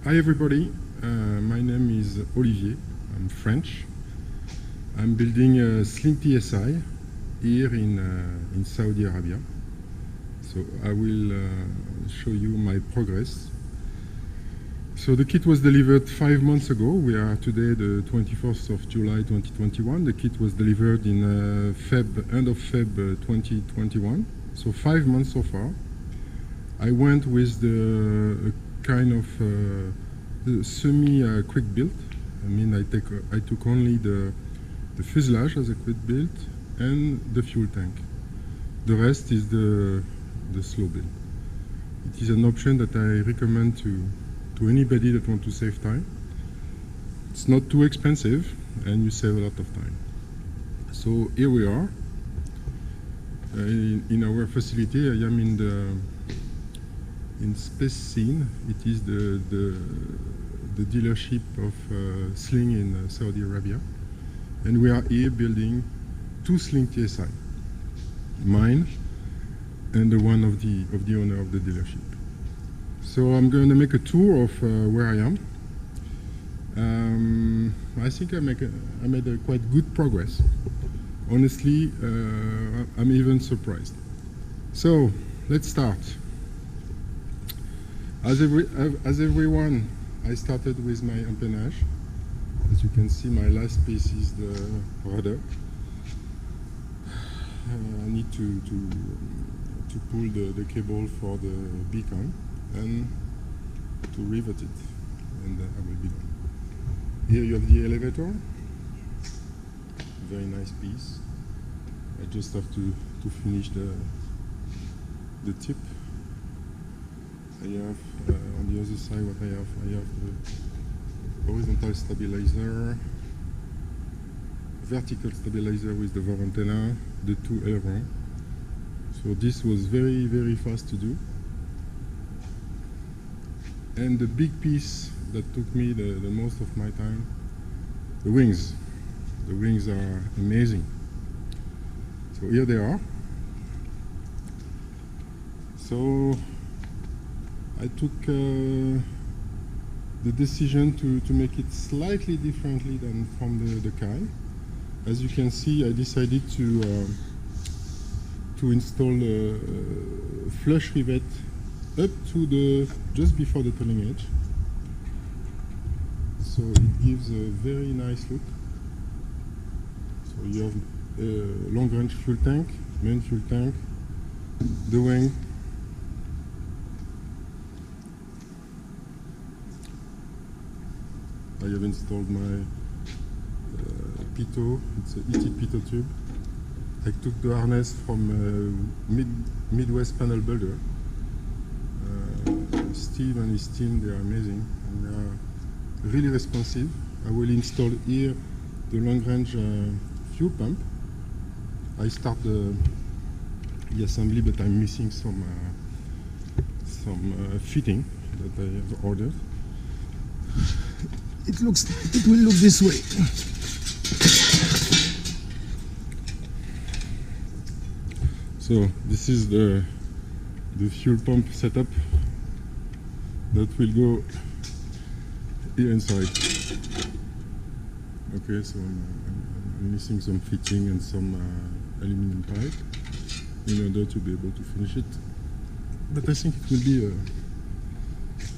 Hi everybody, my name is Olivier, I'm French. I'm building a Sling TSI here in Saudi Arabia. So I will show you my progress. So the kit was delivered 5 months ago. We are today the 24th of July 2021. The kit was delivered in end of Feb 2021. So 5 months so far. I went with the kind of semi-quick build. I mean, I took only the fuselage as a quick build and the fuel tank. The rest is the slow build. It is an option that I recommend to anybody that wants to save time. It's not too expensive and you save a lot of time. So here we are in our facility. I am in Space Scene. It is the dealership of Sling in Saudi Arabia, and we are here building 2 Sling TSI, mine and the one of the owner of the dealership. So I'm going to make a tour of where I am. I think I made a quite good progress. Honestly, I'm even surprised. So let's start. As everyone, I started with my empennage. As you can see, my last piece is the rudder. I need to pull the cable for the beacon and to rivet it, and I will be done. Here you have the elevator. Very nice piece. I just have to finish the tip. I have on the other side what I have. I have the horizontal stabilizer, vertical stabilizer with the VOR antenna, the 2 ailerons. So this was very, very fast to do. And the big piece that took me the most of my time, the wings. The wings are amazing. So here they are. So I took the decision to make it slightly differently than from the Kai. As you can see, I decided to install a flush rivet up to just before the turning edge. So it gives a very nice look. So you have a long range fuel tank, main fuel tank, the wing. I have installed my pitot, it's an ET pitot tube. I took the harness from Midwest Panel Builder. Steve and his team, they are amazing and they are really responsive. I will install here the long range fuel pump. I start the assembly, but I'm missing some fitting that I have ordered. It will look this way. So this is the fuel pump setup that will go here inside. Okay, so I'm missing some fitting and some aluminum pipe in order to be able to finish it. But I think it will be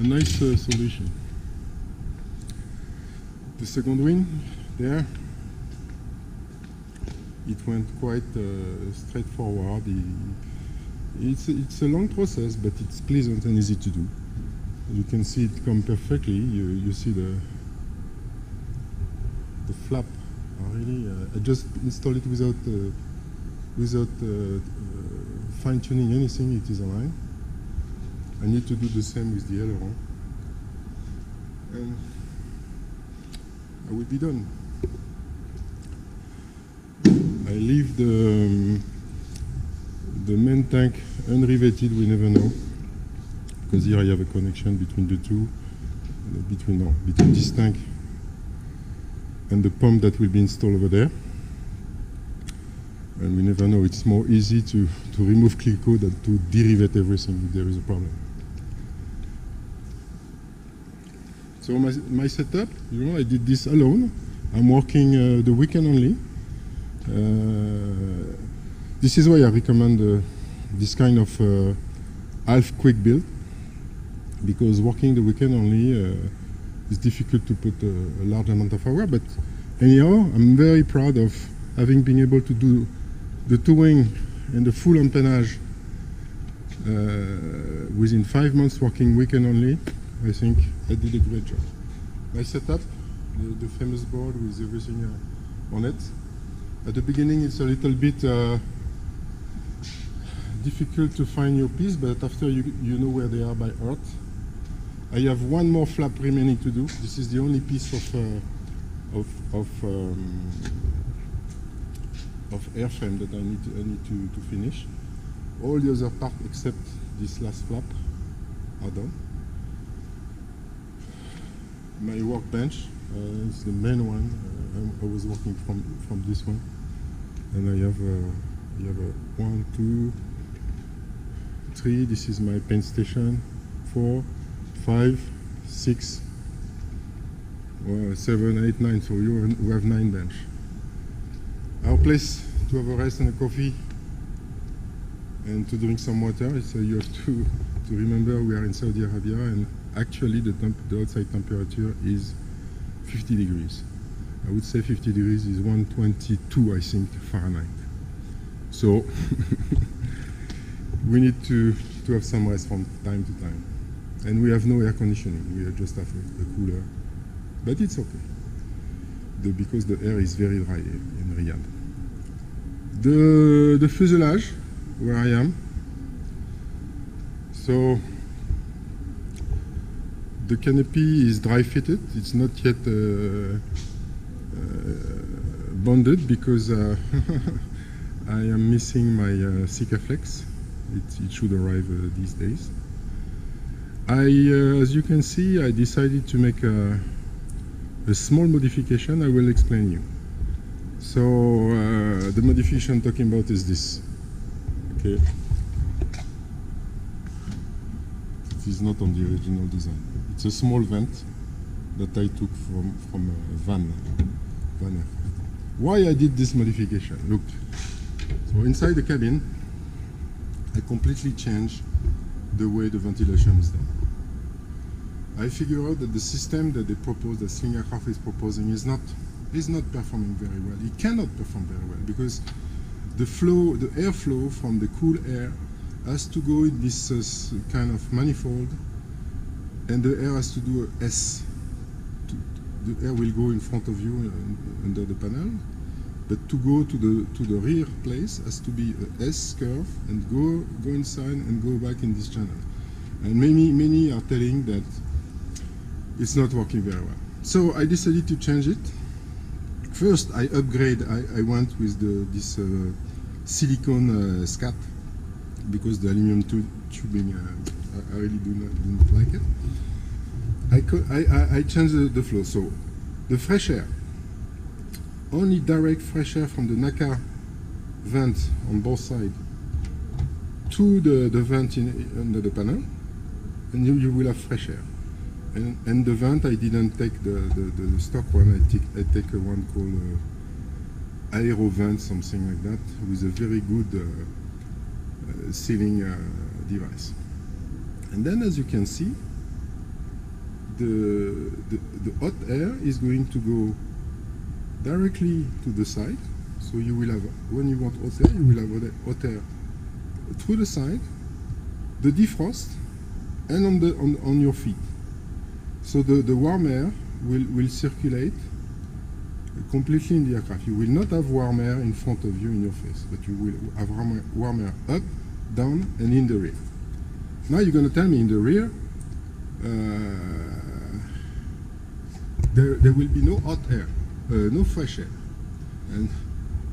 a nice solution. The second wing there, it went quite straightforward. It's a long process, but it's pleasant and easy to do. You can see it come perfectly. You see the flap. Really, I just installed it without fine-tuning anything. It is aligned. I need to do the same with the aileron, and I will be done. I leave the main tank unriveted, we never know, because here I have a connection between the two, between this tank and the pump that will be installed over there. And we never know, it's more easy to remove Clearco than to derivet everything if there is a problem. So my setup, you know, I did this alone. I'm working the weekend only. This is why I recommend this kind of half quick build, because working the weekend only is difficult to put a large amount of hour. But anyhow, I'm very proud of having been able to do the towing and the full empennage within 5 months working weekend only. I think I did a great job. My setup, the famous board with everything on it. At the beginning it's a little bit difficult to find your piece, but after you know where they are by heart. I have one more flap remaining to do. This is the only piece of airframe that I need to finish. All the other parts except this last flap are done. My workbench is the main one. I was working from this one, and I have a 1, 2, 3. This is my paint station. 4, 5, 6, 7, 8, 9. So we have 9 bench. Our place to have a rest and a coffee and to drink some water. So you have to remember we are in Saudi Arabia, and actually the outside temperature is 50 degrees. I would say 50 degrees is 122, I think, Fahrenheit. So we need to have some rest from time to time. And we have no air conditioning, we just have a cooler. But it's okay, because the air is very dry in Riyadh. The fuselage, where I am. So the canopy is dry fitted. It's not yet bonded because I am missing my Sikaflex. It should arrive these days. As you can see, I decided to make a small modification. I will explain you. So the modification I'm talking about is this. Okay. It is not on the original design. It's a small vent that I took from a van aircraft. Why I did this modification? Look. So inside the cabin, I completely changed the way the ventilation is done. I figure out that the system that they propose, that Sling Aircraft is proposing, is not performing very well. It cannot perform very well because the airflow from the cool air has to go in this kind of manifold, and the air has to do a S. The air will go in front of you under the panel, but to go to the rear place has to be a S curve and go inside and go back in this channel. And many are telling that it's not working very well. So I decided to change it. First, I went with this silicone scat, because the aluminum tubing I really do not like it. I changed the flow. So the fresh air, only direct fresh air from the NACA vent on both sides to the vent under the panel, and you will have fresh air. And the vent, I didn't take the stock one. I take a one called Aero Vent, something like that, with a very good sealing device. And then, as you can see, the hot air is going to go directly to the side. So you will have, when you want hot air, you will have hot air through the side, the defrost, and on your feet. So the warm air will circulate completely in the aircraft. You will not have warm air in front of you in your face, but you will have warm air up, down, and in the rear. Now you're going to tell me in the rear there will be no hot air, no fresh air. And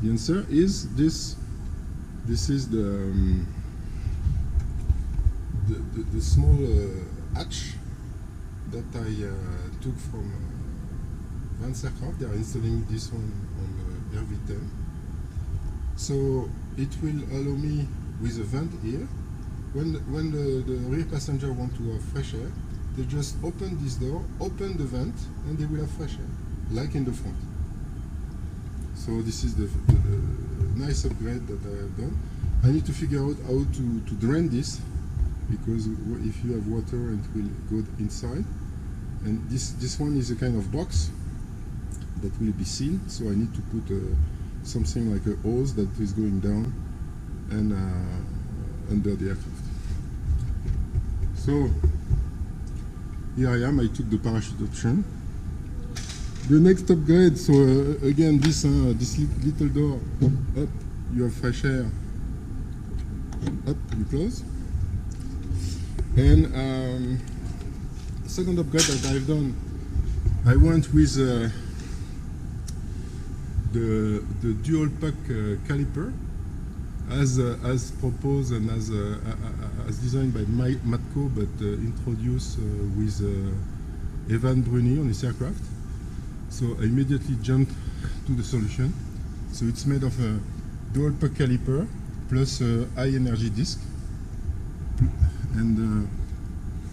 the answer is this. This is the small hatch that I took from Vance Aircraft. They are installing this one on RV10. So it will allow me with a vent here. When the rear passenger want to have fresh air, they just open this door, open the vent, and they will have fresh air, like in the front. So this is the nice upgrade that I have done. I need to figure out how to drain this, because if you have water, it will go inside. And this one is a kind of box that will be sealed, so I need to put something like a hose that is going down and under the aircraft. So here I am, I took the parachute option. The next upgrade, so again this little door, up, you have fresh air, up, you close. And second upgrade that I've done, I went with the dual puck caliper as proposed and as designed by Matco, but introduced with Evan Bruni on this aircraft. So I immediately jumped to the solution. So it's made of a dual puck caliper plus a high energy disc, and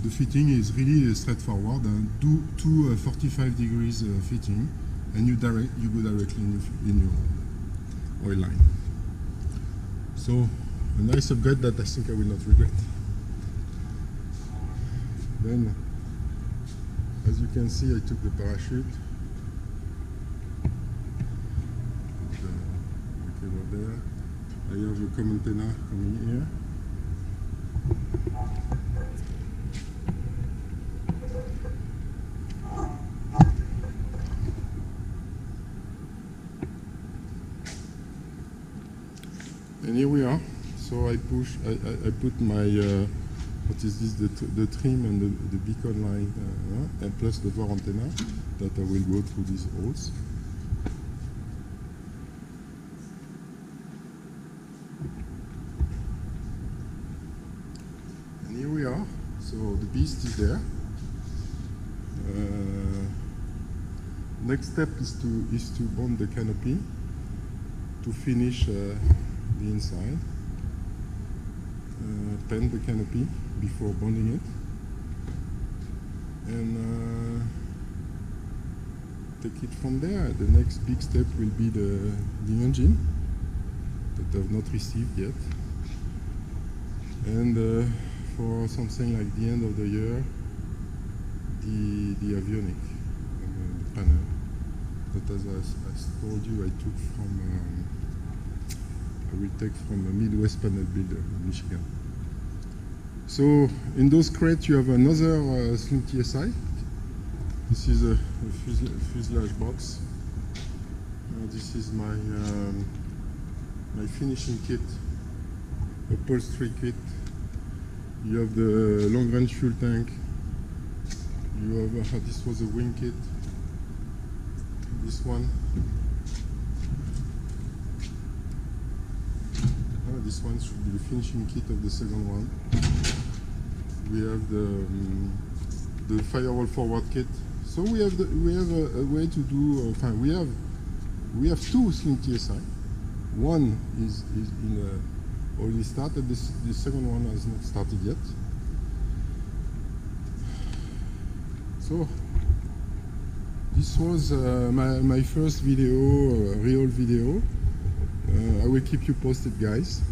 the fitting is really straightforward. Two 45 degrees fitting, and you go directly in your oil line. So a nice upgrade that I think I will not regret. Then, as you can see, I took the parachute. The cable there. I have a common antenna coming here. And here we are. So I put my what is this? The trim and the beacon line, and plus the door antenna that I will go through these holes. And here we are. So the beast is there. Next step is to bond the canopy to finish the inside. Paint the canopy before bonding it, and take it from there. The next big step will be the engine that I've not received yet, and for something like the end of the year, the avionic, the panel that, as I told you, I will take from a Midwest panel builder in Michigan. So in those crates you have another Slim TSI. This is a fuselage box. This is my my finishing kit, upholstery kit. You have the long-range fuel tank. You have this was a wing kit. This one. This one should be the finishing kit of the second one. We have the firewall forward kit. So we have a way to do. We have two Slim TSI. One is already started. The second one has not started yet. So this was my first video, real video. I will keep you posted, guys,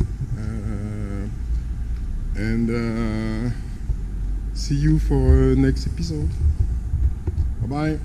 and see you for next episode. Bye bye.